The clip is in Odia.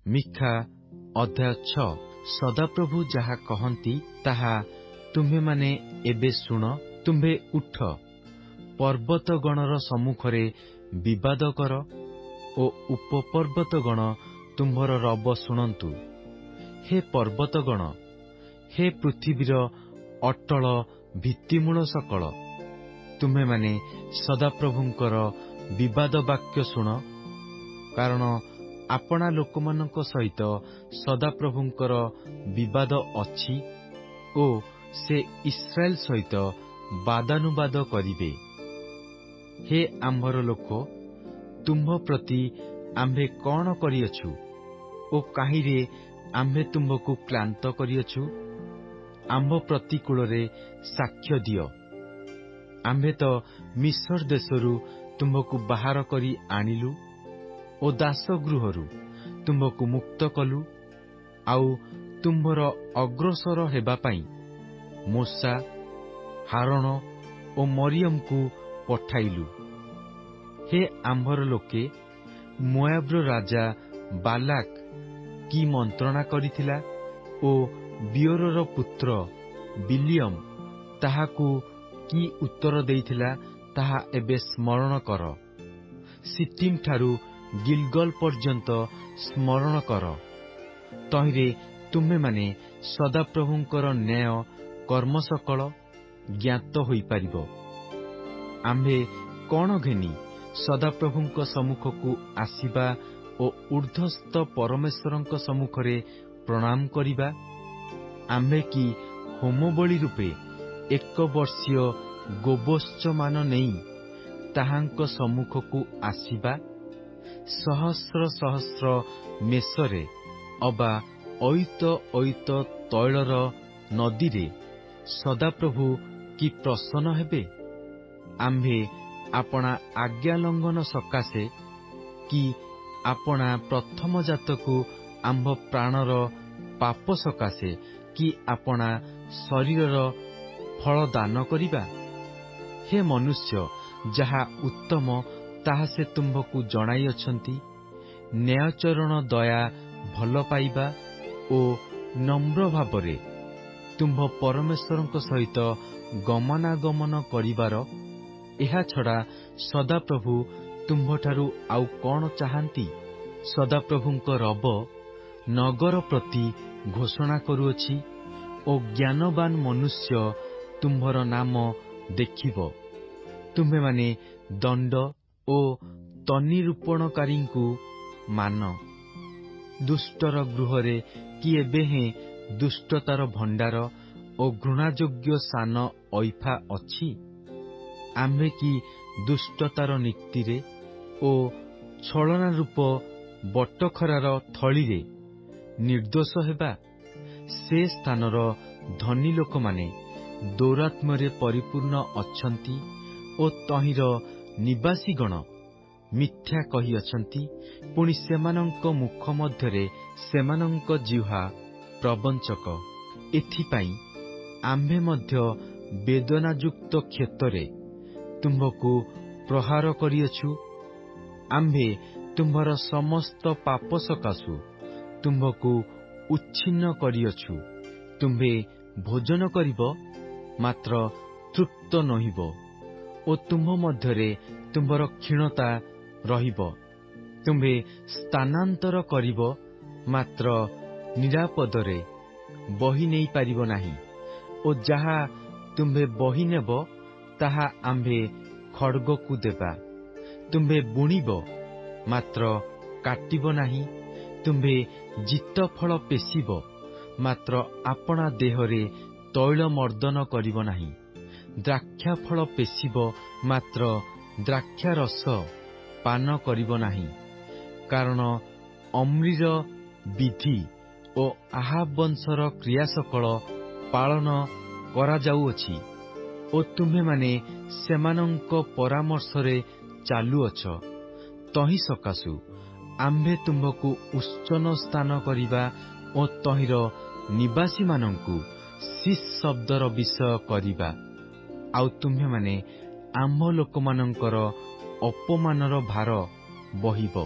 ମିଖା ଅଧ୍ୟାୟ 6। ସଦାପ୍ରଭୁ ଯାହା କହନ୍ତି ତାହା ତୁମ୍ଭେମାନେ ଏବେ ଶୁଣ। ତୁମ୍ଭେ ଉଠ, ପର୍ବତଗଣର ସମ୍ମୁଖରେ ବିବାଦ କର ଓ ଉପପର୍ବତଗଣ ତୁମ୍ଭର ରବ ଶୁଣନ୍ତୁ। ହେ ପର୍ବତଗଣ, ହେ ପୃଥିବୀର ଅଟଳ ଭିତ୍ତିମୂଳ ସକଳ, ତୁମ୍ଭେମାନେ ସଦାପ୍ରଭୁଙ୍କର ବିବାଦ ବାକ୍ୟ ଶୁଣ। କାରଣ ଆପଣା ଲୋକମାନଙ୍କ ସହିତ ସଦାପ୍ରଭୁଙ୍କର ବିବାଦ ଅଛି ଓ ସେ ଇସ୍ରାଏଲ ସହିତ ବାଦାନୁବାଦ କରିବେ। ହେ ଆମ୍ଭର ଲୋକ, ତୁମ୍ଭ ପ୍ରତି ଆମ୍ଭେ କଣ କରିଅଛୁ ଓ କାହିଁରେ ଆମ୍ଭେ ତୁମ୍ଭକୁ କ୍ଳାନ୍ତ କରିଅଛୁ? ଆମ୍ଭ ପ୍ରତିକୂଳରେ ସାକ୍ଷ୍ୟ ଦିଅ। ଆମ୍ଭେ ତ ମିଶ୍ର ଦେଶରୁ ତୁମ୍ଭକୁ ବାହାର କରି ଆଣିଲୁ ଓ ଦାସଗୃହରୁ ତୁମ୍ଭକୁ ମୁକ୍ତ କଲୁ। ଆଉ ତୁମ୍ଭର ଅଗ୍ରସର ହେବା ପାଇଁ ମୋଶା, ହାରଣ ଓ ମରିୟମକୁ ପଠାଇଲୁ। ହେ ଆମ୍ଭର ଲୋକେ, ମୋଆବର ରାଜା ବାଲାକ କି ମନ୍ତ୍ରଣା କରିଥିଲା ଓ ବିଓରର ପୁତ୍ର ବିଲିୟମ ତାହାକୁ କି ଉତ୍ତର ଦେଇଥିଲା, ତାହା ଏବେ ସ୍ମରଣ କର। ସିଟିମ୍ ଠାରୁ ଗିଲଗଲ ପର୍ଯ୍ୟନ୍ତ ସ୍ମରଣ କର। ତହିଁରେ ତୁମ୍ଭେମାନେ ସଦାପ୍ରଭୁଙ୍କର ନ୍ୟାୟ କର୍ମସକଳ ଜ୍ଞାତ ହୋଇପାରିବ। ଆମ୍ଭେ କଣ ଘେନି ସଦାପ୍ରଭୁଙ୍କ ସମ୍ମୁଖକୁ ଆସିବା ଓ ଊର୍ଦ୍ଧ୍ୱସ୍ଥ ପରମେଶ୍ୱରଙ୍କ ସମ୍ମୁଖରେ ପ୍ରଣାମ କରିବା? ଆମ୍ଭେ କି ହୋମବଳି ରୂପେ 1 ବର୍ଷୀୟ ଗୋବତ୍ସମାନ ନେଇ ତାହାଙ୍କ ସମ୍ମୁଖକୁ ଆସିବା? ସହସ୍ର ସହସ୍ର ମେଷରେ ଅବା ଅୟୁତ ତୈଳର ନଦୀରେ ସଦାପ୍ରଭୁ କି ପ୍ରସନ୍ନ ହେବେ? ଆମ୍ଭେ ଆପଣା ଆଜ୍ଞା ଲଙ୍ଘନ ସକାଶେ କି ଆପଣା ପ୍ରଥମ ଜାତକୁ ଆମ୍ଭ ପ୍ରାଣର ପାପ ସକାଶେ କି ଆପଣା ଶରୀରର ଫଳ ଦାନ କରିବା? ହେ ମନୁଷ୍ୟ, ଯାହା ଉତ୍ତମ ତାହା ସେ ତୁମ୍ଭକୁ ଜଣାଇଅଛନ୍ତି। ନ୍ୟାୟଚରଣ, ଦୟା, ଭଲ ପାଇବା ଓ ନମ୍ର ଭାବରେ ତୁମ୍ଭ ପରମେଶ୍ୱରଙ୍କ ସହିତ ଗମନାଗମନ କରିବାର। ଏହାଛଡ଼ା ସଦାପ୍ରଭୁ ତୁମ୍ଭଠାରୁ ଆଉ କଣ ଚାହାନ୍ତି? ସଦାପ୍ରଭୁଙ୍କ ରବ ନଗର ପ୍ରତି ଘୋଷଣା କରୁଅଛି ଓ ଜ୍ଞାନବାନ ମନୁଷ୍ୟ ତୁମ୍ଭର ନାମ ଦେଖିବ। ତୁମ୍ଭେମାନେ ଦଣ୍ଡ ଓ ତନିରୂପଣକାରୀଙ୍କୁ ମାନ। ଦୁଷ୍ଟର ଗୃହରେ କି ଏବେ ହେଁ ଦୁଷ୍ଟତାର ଭଣ୍ଡାର ଓ ଘୃଣାଯୋଗ୍ୟ ସାନ ଅଇଫା ଅଛି? ଆମ୍ଭେ କି ଦୁଷ୍ଟତାର ନୀତିରେ ଓ ଛଳନାରୂପ ବଟଖରାର ଥଳିରେ ନିର୍ଦ୍ଦୋଷ ହେବା? ସେ ସ୍ଥାନର ଧନୀ ଲୋକମାନେ ଦୌରାତ୍ମ୍ୟରେ ପରିପୂର୍ଣ୍ଣ ଅଛନ୍ତି ଓ ତହିଁର ନିବାସୀଗଣ ମିଥ୍ୟା କହିଅଛନ୍ତି। ପୁଣି ସେମାନଙ୍କ ମୁଖ ମଧ୍ୟରେ ସେମାନଙ୍କ ଜିହ୍ୱା ପ୍ରବଞ୍ଚକ। ଏଥିପାଇଁ ଆମ୍ଭେ ମଧ୍ୟ ବେଦନାଯୁକ୍ତ କ୍ଷେତରେ ତୁମ୍ଭକୁ ପ୍ରହାର କରିଅଛୁ। ଆମ୍ଭେ ତୁମ୍ଭର ସମସ୍ତ ପାପ ସକାଶୁ ତୁମ୍ଭକୁ ଉଚ୍ଛିନ୍ନ କରିଅଛୁ। ତୁମ୍ଭେ ଭୋଜନ କରିବ, ମାତ୍ର ତୃପ୍ତ ନୋହିବ ଓ ତୁମ୍ଭ ମଧ୍ୟରେ ତୁମ୍ଭର କ୍ଷୀଣତା ରହିବ। ତୁମ୍ଭେ ସ୍ଥାନାନ୍ତର କରିବ, ମାତ୍ର ନିରାପଦରେ ବହି ନେଇପାରିବ ନାହିଁ ଓ ଯାହା ତୁମ୍ଭେ ବହି ନେବ, ତାହା ଆମ୍ଭେ ଖଡ୍ଗକୁ ଦେବା। ତୁମ୍ଭେ ବୁଣିବ, ମାତ୍ର କାଟିବ ନାହିଁ। ତୁମ୍ଭେ ଜିତଫଳ ପେଷିବ, ମାତ୍ର ଆପଣା ଦେହରେ ତୈଳ ମର୍ଦ୍ଦନ କରିବ ନାହିଁ। ଦ୍ରାକ୍ଷାଫଳ ପେଷିବ, ମାତ୍ର ଦ୍ରାକ୍ଷାରସ ପାନ କରିବ ନାହିଁ। କାରଣ ଅମ୍ରିର ବିଧି ଓ ଆହାବ ବଂଶର କ୍ରିୟାସକଳ ପାଳନ କରାଯାଉଅଛି ଓ ତୁମ୍ଭେମାନେ ସେମାନଙ୍କ ପରାମର୍ଶରେ ଚାଲୁଅଛ। ତହିଁ ସକାଶୁ ଆମ୍ଭେ ତୁମ୍ଭକୁ ଉତ୍ସନ ସ୍ଥାନ କରିବା ଓ ତହିଁର ନିବାସୀମାନଙ୍କୁ ଶିସ୍ ଶବ୍ଦର ବିଷୟ କରିବା। ଆଉ ତୁମ୍ଭେମାନେ ଆମ୍ଭ ଲୋକମାନଙ୍କର ଅପମାନର ଭାର ବହିବ।